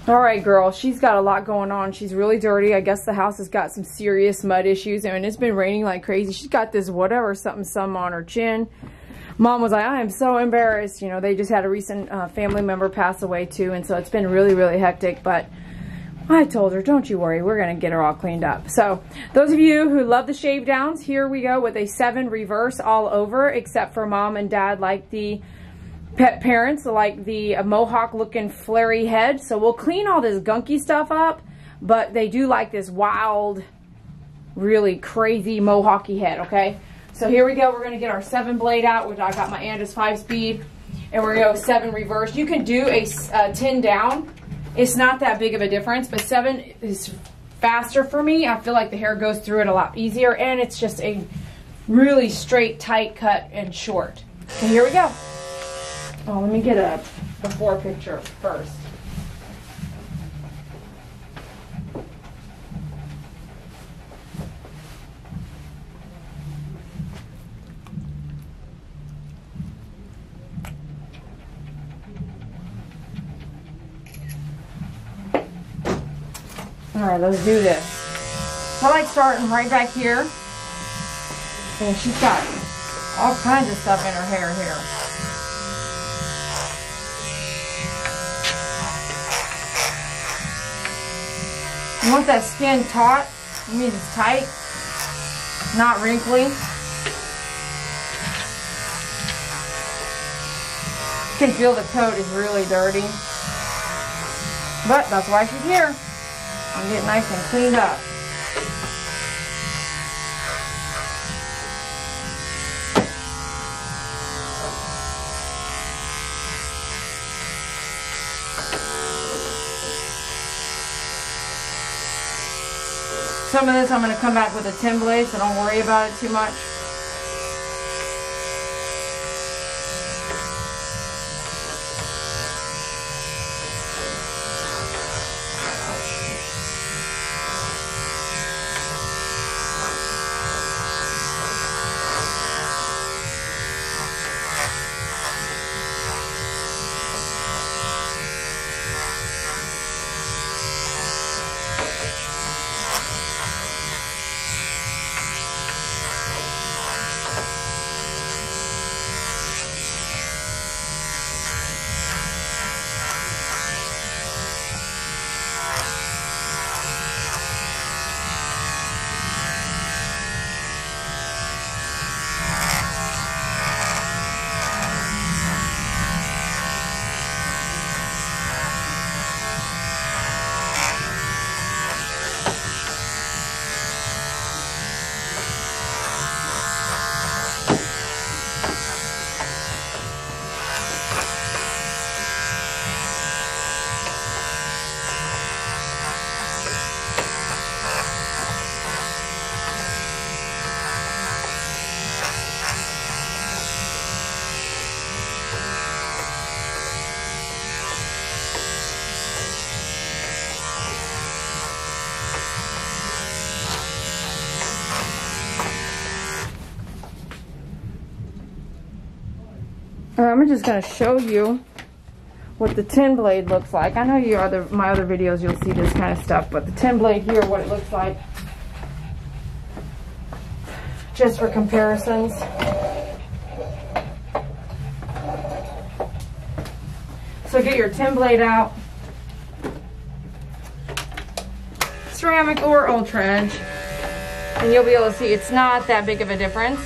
All right, girl, she's got a lot going on. She's really dirty. I guess the house has got some serious mud issues. I mean, it's been raining like crazy. She's got this whatever, something on her chin. Mom was like, I am so embarrassed. You know, they just had a recent family member pass away too, and so it's been really, really hectic. But I told her, don't you worry, we're going to get her all cleaned up. So those of you who love the shave downs, here we go with a 7 reverse all over, except for Mom and Dad like the pet parents like the mohawk looking flary head. So we'll clean all this gunky stuff up, but they do like this wild, really crazy mohawky head. Okay, so here we go. We're going to get our 7 blade out, which I got my Andis 5-speed, and we're going to go 7 reverse. You can do a 10 down. It's not that big of a difference, but 7 is faster for me. I feel like the hair goes through it a lot easier, and it's just a really straight, tight cut and short. Okay, here we go. Oh, let me get a before picture first. All right, let's do this. I like starting right back here. And she's got all kinds of stuff in her hair here. You want that skin taut. It means it's tight, not wrinkly. You can feel the coat is really dirty. But that's why she's here. I'm getting nice and cleaned up. Some of this I'm going to come back with a 10 blade, so don't worry about it too much. I'm just going to show you what the 10 blade looks like. I know my other videos you'll see this kind of stuff, but the 10 blade here, what it looks like, just for comparisons. So get your 10 blade out, ceramic or ultra edge, and you'll be able to see it's not that big of a difference.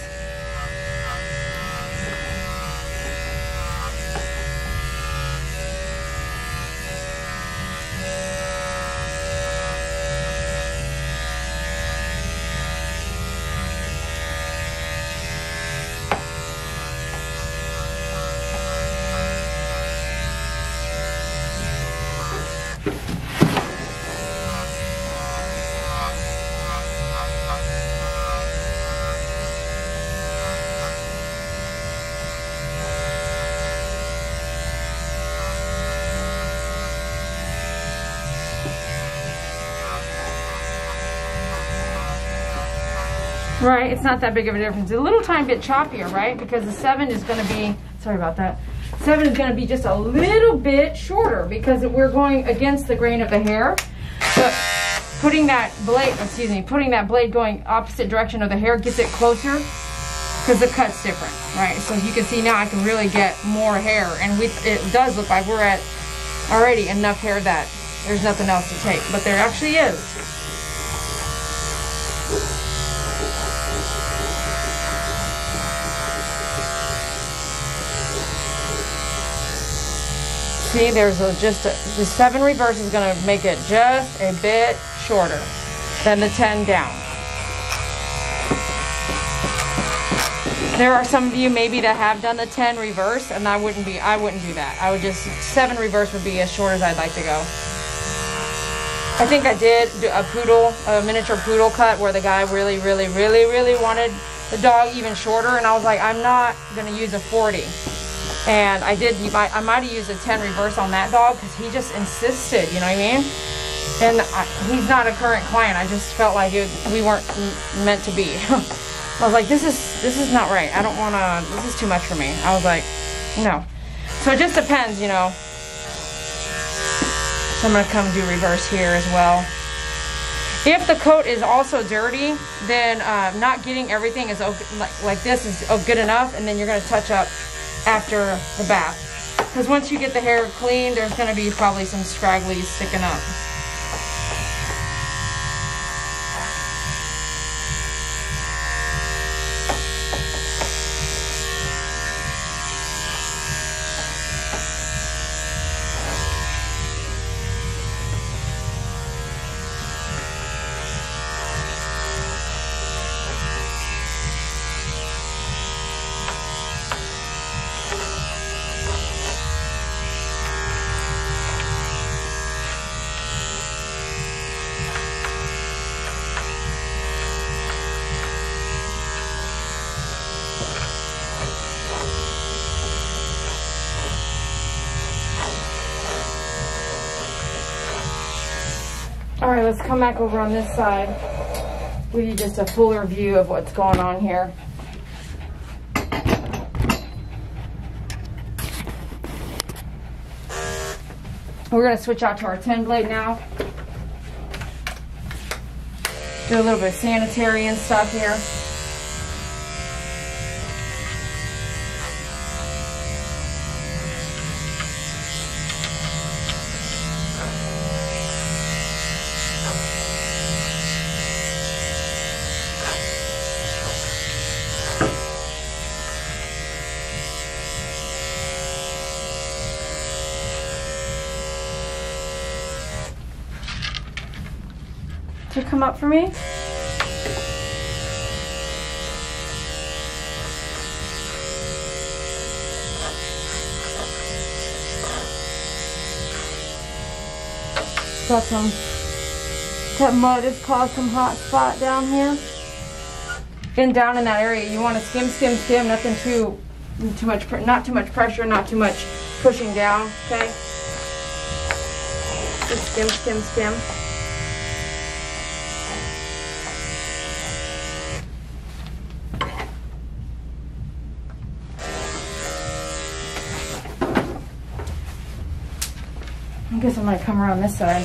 Right, it's not that big of a difference. A little tiny bit choppier, right? Because the 7 is going to be, sorry about that, 7 is going to be just a little bit shorter because we're going against the grain of the hair. But putting that blade going opposite direction of the hair gets it closer because the cut's different, right? So you can see now I can really get more hair, and it does look like we're at already enough hair that there's nothing else to take, but there actually is. See, there's the 7 reverse is going to make it just a bit shorter than the 10 down. There are some of you maybe that have done the 10 reverse, and I wouldn't do that. I would just, 7 reverse would be as short as I'd like to go. I think I did do a miniature poodle cut where the guy really wanted the dog even shorter, and I was like, I'm not going to use a 40. And I might have used a 10 reverse on that dog because he just insisted, you know what I mean? And he's not a current client. I just felt like we weren't meant to be. I was like, this is not right. I don't want to, this is too much for me. I was like, no. So it just depends, you know. So I'm going to come do reverse here as well. If the coat is also dirty, then not getting everything is like this is good enough, and then you're going to touch up after the bath. Because once you get the hair clean, there's going to be probably some scragglies sticking up. Alright, let's come back over on this side. We need just a fuller view of what's going on here. We're going to switch out to our 10 blade now. Do a little bit of sanitary and stuff here. To come up for me. Got some, that mud has caused some hot spot down here. And down in that area, you want to skim, skim, skim, nothing too much, not too much pressure, not too much pushing down, okay? Just skim, skim, skim. I guess I might come around this side.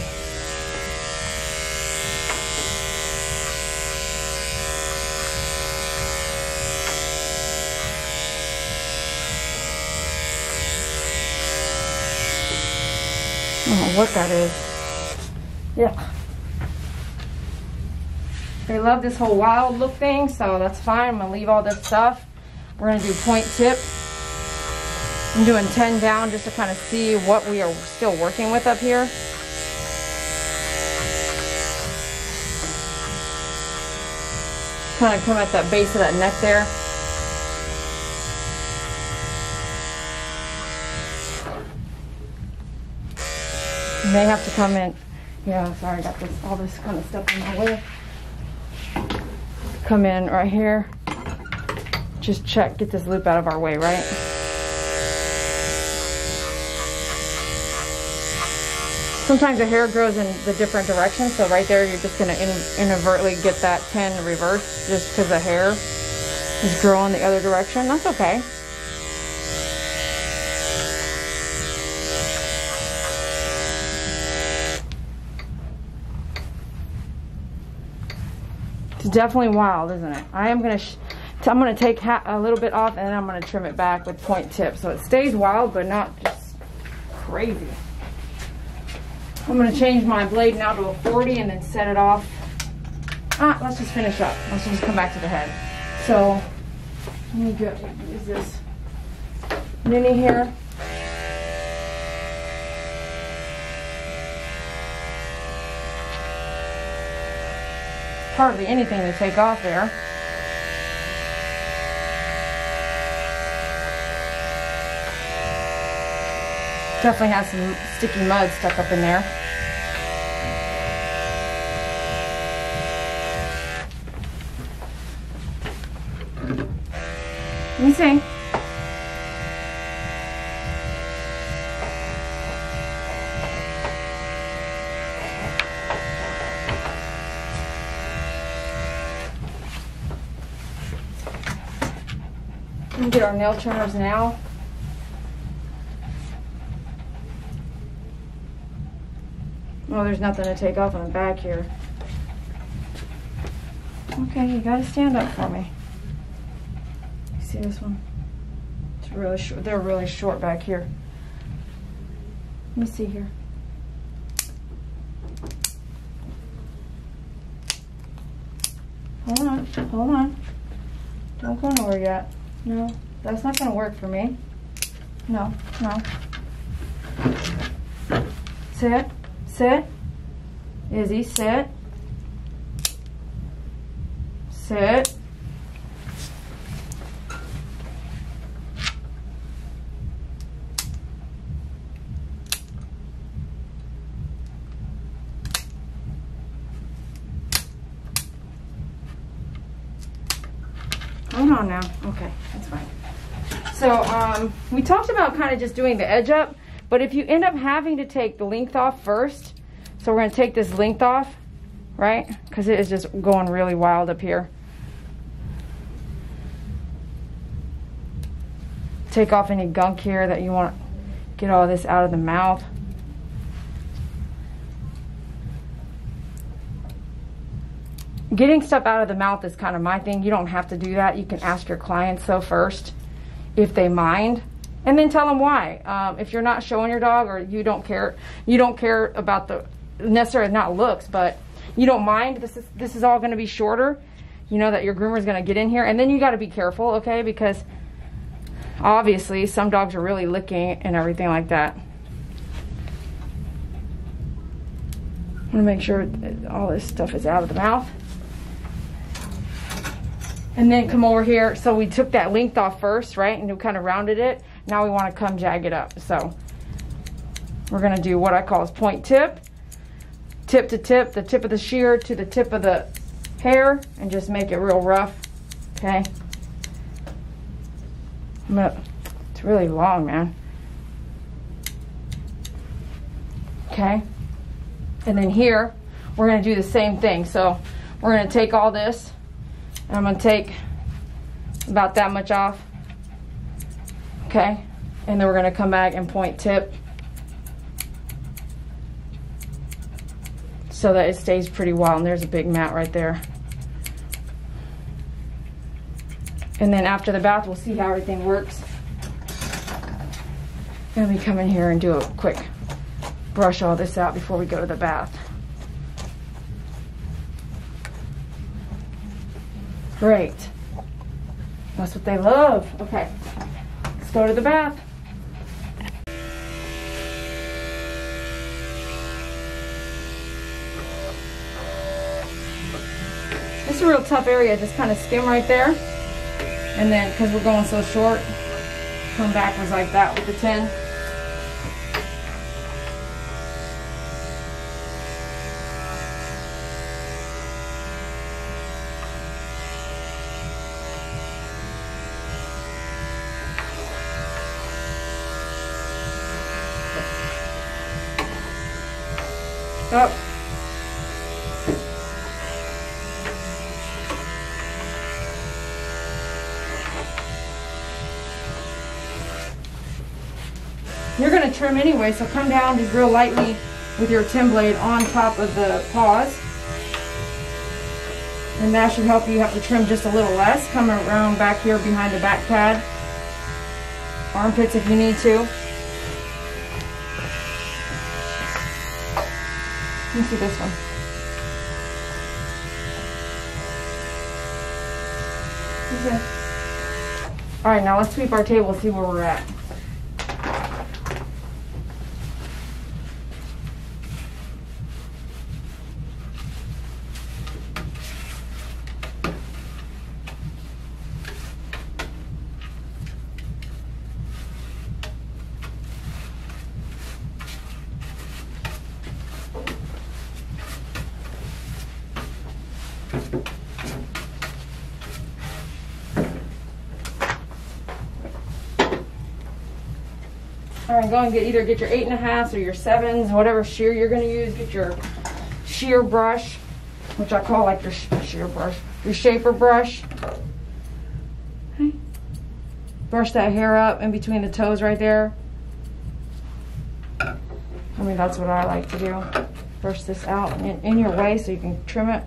I don't know what that is. Yeah. They love this whole wild look thing, so that's fine. I'm gonna leave all this stuff. We're gonna do point tip. I'm doing 10 down just to kind of see what we are still working with up here. Kind of come at that base of that neck there. You may have to come in. Yeah, sorry, I got this, all this kind of stuff in my way. Come in right here. Just check, get this loop out of our way, right? Sometimes the hair grows in the different direction, so right there you're just going to inadvertently get that 10 reverse just because the hair is growing the other direction. That's okay. It's definitely wild, isn't it? I'm gonna take a little bit off, and then I'm gonna trim it back with point tip, so it stays wild, but not just crazy. I'm gonna change my blade now to a 40 and then set it off. Let's just finish up. Let's just come back to the head. So let me use this mini here. Hardly anything to take off there. Definitely has some sticky mud stuck up in there. Let me see. Let me get our nail trimmers now. Oh, there's nothing to take off on the back here. Okay, you gotta stand up for me. You see this one? It's really short. They're really short back here. Let me see here. Hold on, hold on. Don't go nowhere yet. No, that's not gonna work for me. No, no. Sit, sit. Izzy, sit. Sit. Hold on now. Okay, that's fine. So we talked about kind of just doing the edge up, but if you end up having to take the length off first, so we're going to take this length off, right? Because it is just going really wild up here. Take off any gunk here that you want to get all this out of the mouth. Getting stuff out of the mouth is kind of my thing. You don't have to do that. You can ask your clients so first if they mind, and then tell them why. If you're not showing your dog, or you don't care about the necessarily not looks, but you don't mind, this is all going to be shorter, you know that your groomer is going to get in here, and then you got to be careful, okay, because obviously some dogs are really licking and everything like that. I want to make sure all this stuff is out of the mouth. And then come over here. So we took that length off first, right? And we kind of rounded it. Now we want to come jag it up. So we're going to do what I call is point tip. Tip to tip, the tip of the shear to the tip of the hair, and just make it real rough. Okay. It's really long, man. Okay. And then here, we're going to do the same thing. So we're going to take all this, and I'm going to take about that much off. Okay. And then we're going to come back and point tip so that it stays pretty wild. And there's a big mat right there. And then after the bath, we'll see how everything works. Let me come in here and do a quick brush all this out before we go to the bath. Great. That's what they love. Okay, let's go to the bath. This is a real tough area. Just kind of skim right there. And then, because we're going so short, come backwards like that with the 10. Up. You're going to trim anyway, so come down just real lightly with your 10 blade on top of the paws. And that should help you have to trim just a little less. Come around back here behind the back pad. Armpits if you need to. Let me see this one. Okay. Alright, now let's sweep our table and see where we're at. Alright, go and either get your 8.5s or your 7s, whatever shear you're going to use. Get your shear brush, which I call like your shear brush, your shaper brush. Okay. Brush that hair up in between the toes right there. I mean, that's what I like to do. Brush this out in your way so you can trim it.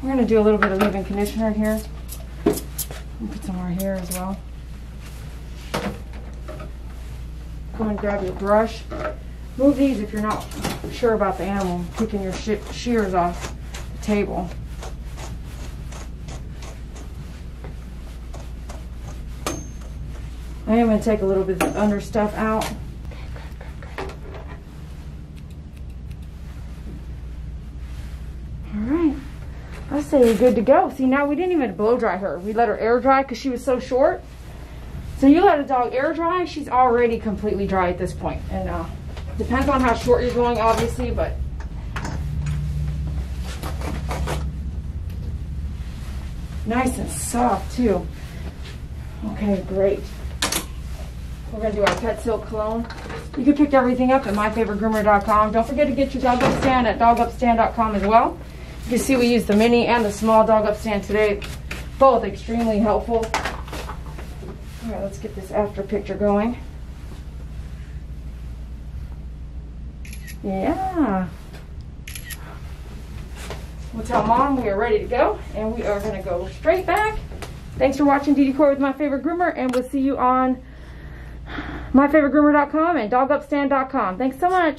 We're going to do a little bit of leave-in conditioner here. We'll put some more here as well. Go and grab your brush. Move these if you're not sure about the animal. Picking your shears off the table. I am going to take a little bit of the under stuff out. Alright. I say you're good to go. See, now we didn't even blow dry her. We let her air dry because she was so short. So you let a dog air dry, she's already completely dry at this point. And depends on how short you're going, obviously, but nice and soft too. Okay, great. We're going to do our pet silk cologne. You can pick everything up at myfavoritegroomer.com. Don't forget to get your dog up stand at dogupstand.com as well. You can see we used the mini and the small dog up stand today. Both extremely helpful. All right, let's get this after picture going. Yeah. We'll tell Mom we are ready to go, and we are going to go straight back. Thanks for watching DD with My Favorite Groomer, and we'll see you on myfavoritegroomer.com and dogupstand.com. Thanks so much.